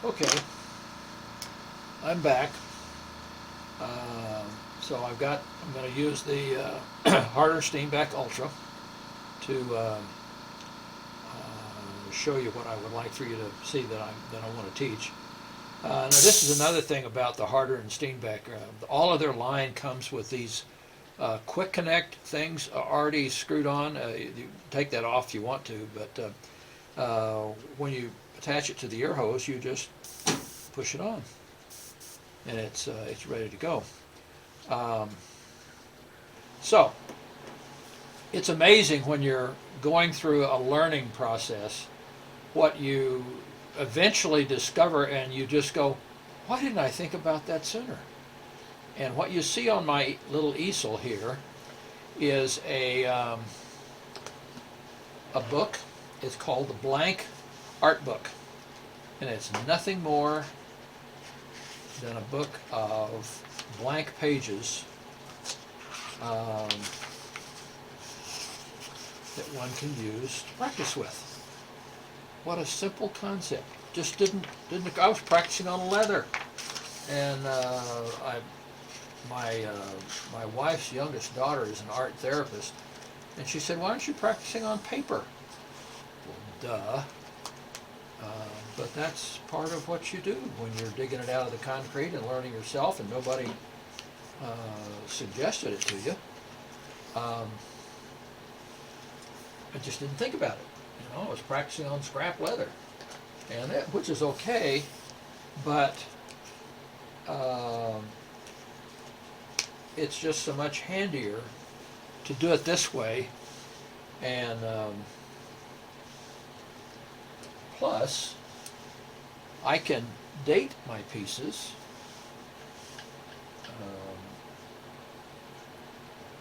Okay, I'm back. I'm going to use the Harder Steenbeck Ultra to show you what I would like for you to see that I want to teach. Now this is another thing about the Harder and Steenbeck. All of their line comes with these quick connect things already screwed on. You take that off if you want to, but when you attach it to the air hose, you just push it on, and it's ready to go. Um, so it's amazing when you're going through a learning process what you eventually discover, and you just go, why didn't I think about that sooner? And what you see on my little easel here is a book. It's called the Blank Art Book, and it's nothing more than a book of blank pages that one can use to practice with. What a simple concept. Just didn't. I was practicing on leather, and my wife's youngest daughter is an art therapist, and she said, "Why aren't you practicing on paper?" Well, duh. But that's part of what you do when you're digging it out of the concrete and learning yourself, and nobody suggested it to you. I just didn't think about it. I was practicing on scrap leather, and which is okay, but it's just so much handier to do it this way, and plus I can date my pieces.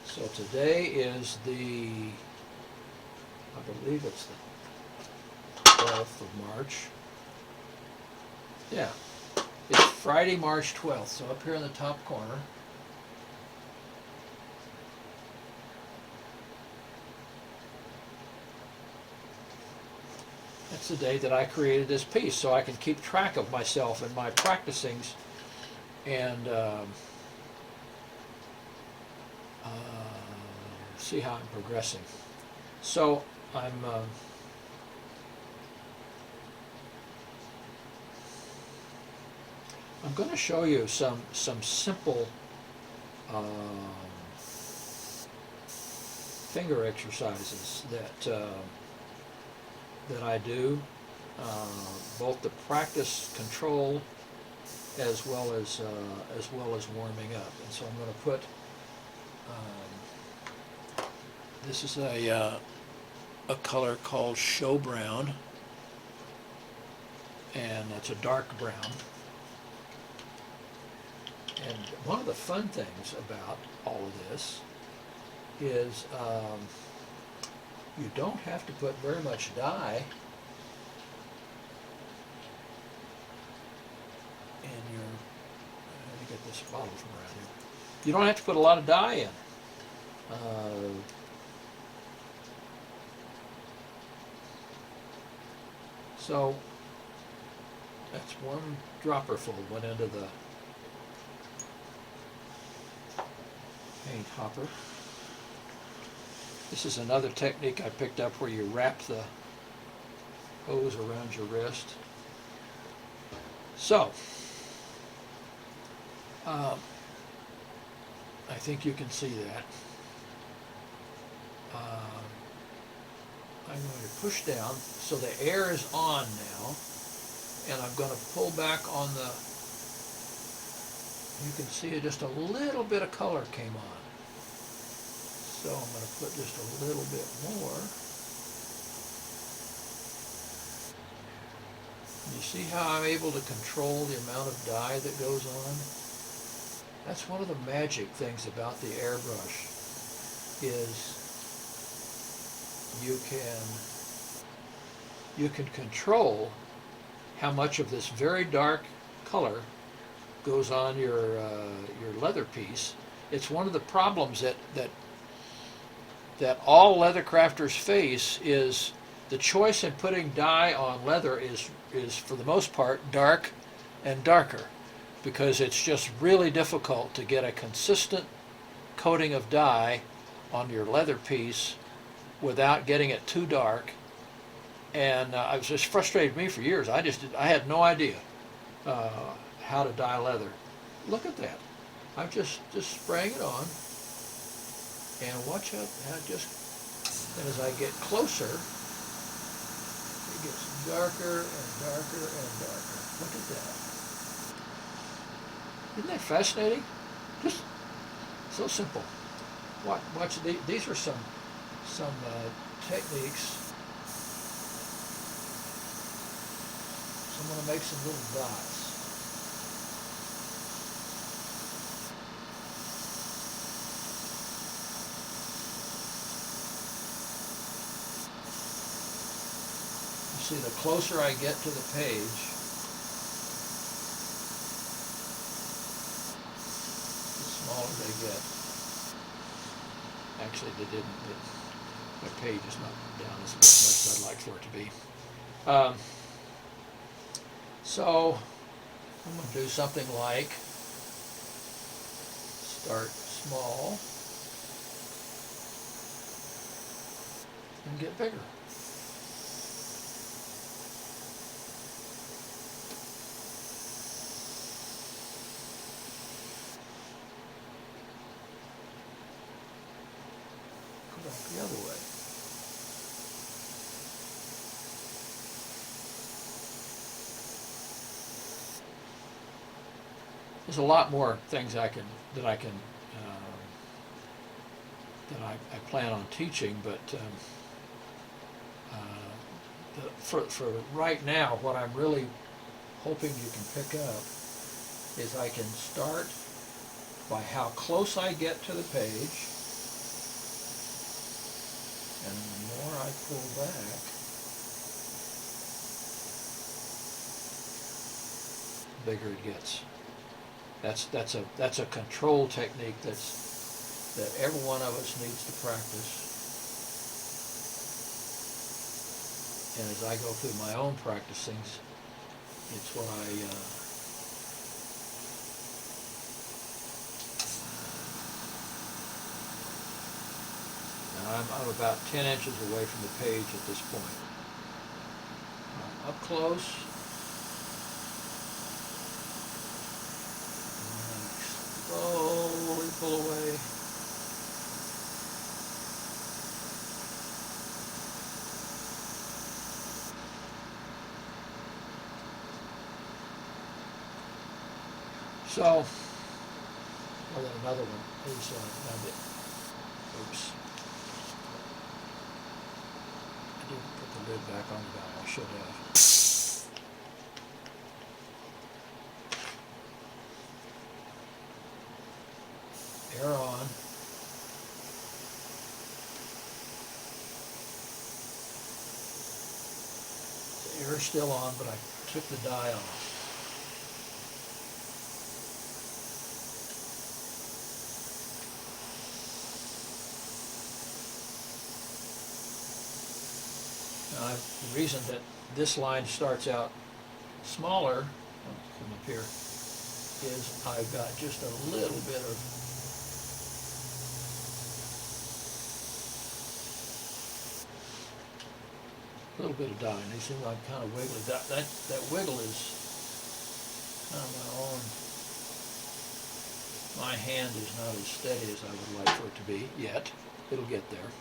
So today is I believe it's the 12th of March. Yeah, it's Friday, March 12th. So up here in the top corner, that's the day that I created this piece, so I can keep track of myself and my practicings, and see how I'm progressing. So I'm going to show you some simple finger exercises that I do, both to practice control as well as warming up. And so I'm going to put this is a color called show brown, and it's a dark brown. And one of the fun things about all of this is you don't have to put very much dye in your, let me get this bottle from around here. You don't have to put a lot of dye in. So that's one dropper full went into the paint hopper. This is another technique I picked up where you wrap the hose around your wrist. So, I think you can see that. I'm going to push down so the air is on now, and I'm going to pull back on the, you can see just a little bit of color came on. So I'm going to put just a little bit more. You see how I'm able to control the amount of dye that goes on? That's one of the magic things about the airbrush, is you can control how much of this very dark color goes on your leather piece. It's one of the problems that all leather crafters face, is the choice in putting dye on leather is for the most part dark and darker, because it's just really difficult to get a consistent coating of dye on your leather piece without getting it too dark. And it was just frustrated me for years. I had no idea how to dye leather. Look at that. I'm just spraying it on, and watch out how it just, and as I get closer, it gets darker and darker and darker. Look at that. Isn't that fascinating? Just so simple. Watch these are some techniques. So I'm going to make some little dots. You see, the closer I get to the page, the smaller they get. Actually, they didn't. My page is not down as much as I'd like for it to be. So I'm going to do something like start small and get bigger. Go back the other way. There's a lot more things that I plan on teaching, but for right now, what I'm really hoping you can pick up is I can start by how close I get to the page, and the more I pull back, the bigger it gets. That's a control technique that every one of us needs to practice. And as I go through my own practicings, it's what now I'm about 10 inches away from the page at this point. Up close. Slowly pull away. So, well, then another one is, oops. I didn't put the lid back on the dial, I should have. Air on. The air is still on, but I took the dye off. Now, the reason that this line starts out smaller from up here is I've got just a little bit of dye, and you see I'm kind of wiggly. That wiggle is kind of my hand is not as steady as I would like for it to be yet. It'll get there.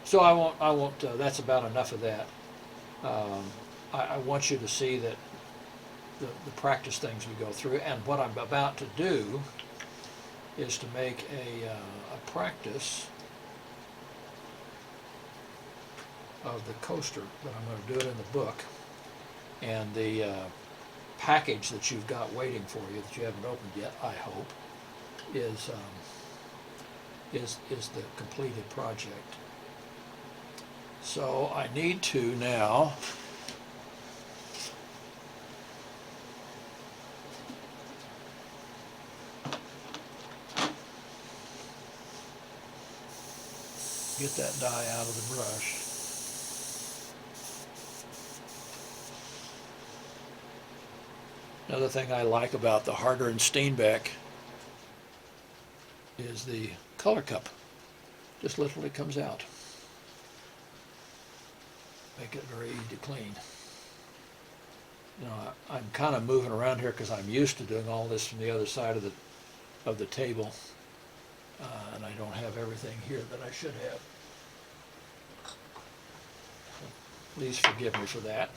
So I won't. That's about enough of that. I want you to see that the practice things we go through, and what I'm about to do is to make a practice of the coaster, but I'm going to do it in the book. And the package that you've got waiting for you that you haven't opened yet, I hope, is the completed project. So I need to now get that dye out of the brush. Another thing I like about the Harder and Steenbeck is the color cup. Just literally comes out. Make it very easy to clean. You know, I'm kind of moving around here because I'm used to doing all this from the other side of the table, and I don't have everything here that I should have. So please forgive me for that.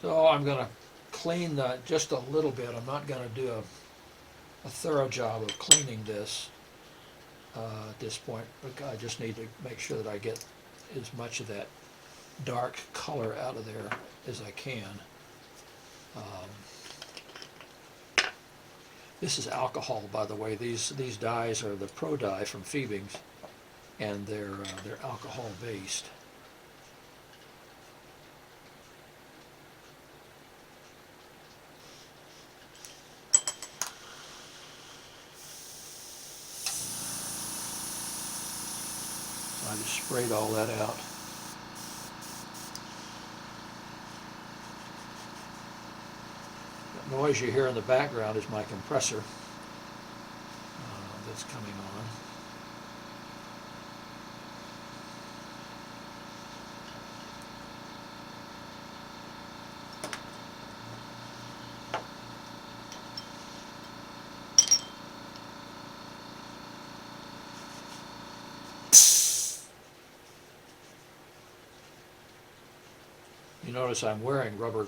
So I'm going to clean just a little bit. I'm not going to do a thorough job of cleaning this at this point, but I just need to make sure that I get as much of that dark color out of there as I can. This is alcohol, by the way. These dyes are the Pro Dye from Phoebing's, and they're alcohol based. I just sprayed all that out. That noise you hear in the background is my compressor that's coming on. You notice I'm wearing rubber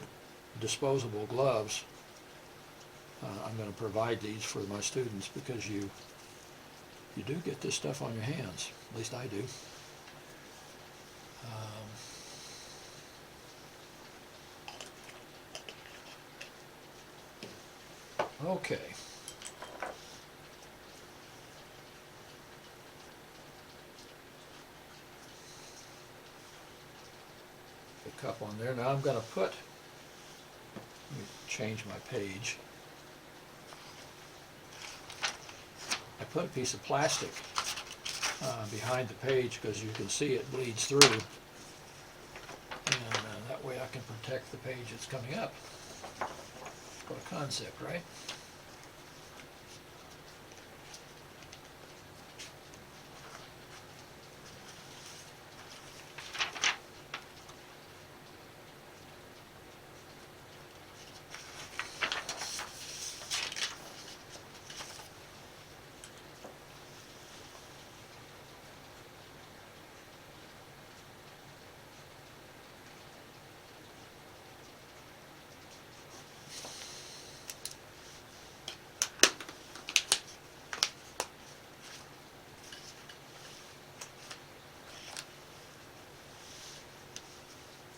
disposable gloves. I'm going to provide these for my students because you do get this stuff on your hands. At least I do. Okay. Cup on there. Now I'm going to put, let me change my page. I put a piece of plastic behind the page because you can see it bleeds through, and that way I can protect the page that's coming up. What a concept, right?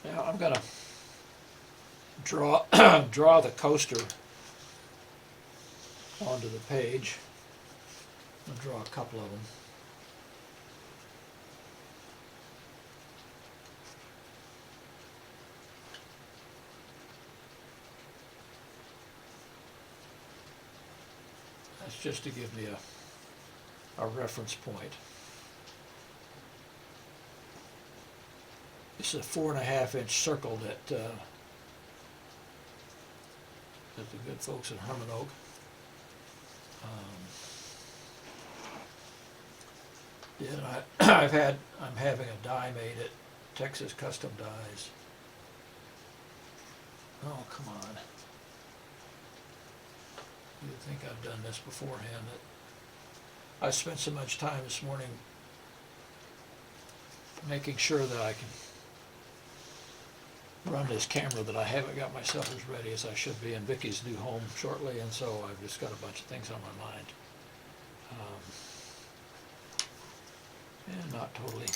Now I'm going to draw the coaster onto the page. I'll draw a couple of them. That's just to give me a reference point. This is a 4.5-inch circle that the good folks at Herman Oak did. I'm having a die made at Texas Custom Dyes. Oh, come on. You'd think I've done this beforehand. I spent so much time this morning making sure that I can run this camera that I haven't got myself as ready as I should be, and Vicky's due home shortly, and so I've just got a bunch of things on my mind. And not totally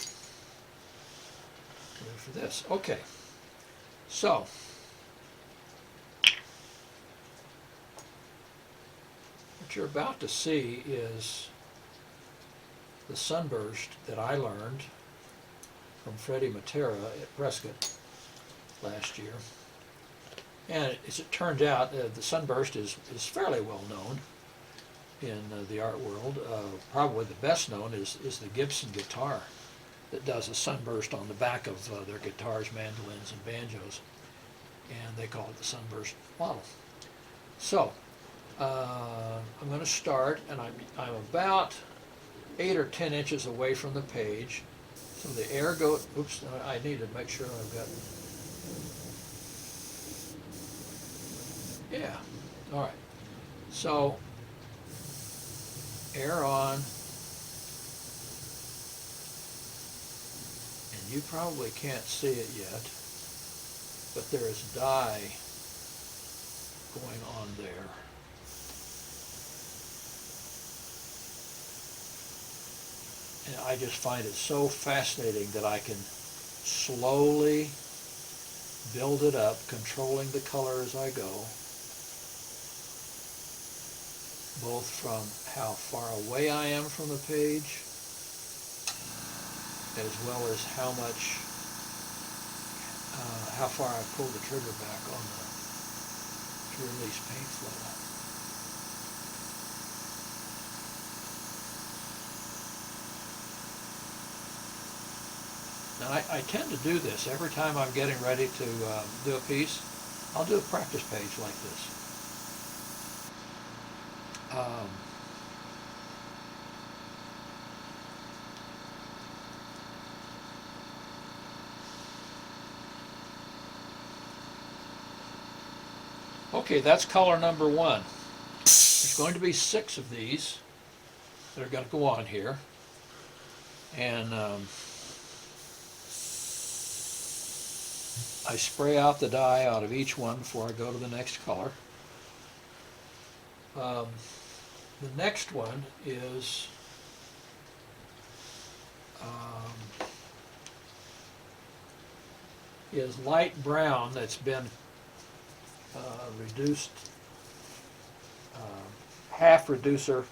ready for this. Okay, so what you're about to see is the sunburst that I learned from Freddie Matera at Prescott last year. And as it turns out, the sunburst is fairly well known in the art world. Probably the best known is the Gibson guitar that does a sunburst on the back of their guitars, mandolins, and banjos. And they call it the sunburst model. So, I'm going to start, and I'm about 8 or 10 inches away from the page. So the air goes, oops, I need to make sure I've got, yeah, all right. So, air on, and you probably can't see it yet, but there is dye going on there. And I just find it so fascinating that I can slowly build it up, controlling the color as I go, both from how far away I am from the page, as well as how much, how far I pull the trigger back on to release paint flow. Now I tend to do this every time I'm getting ready to do a piece. I'll do a practice page like this. Okay, that's color number 1. There's going to be 6 of these that are going to go on here. And I spray out the dye out of each one before I go to the next color. The next one is light brown that's been reduced, half reducer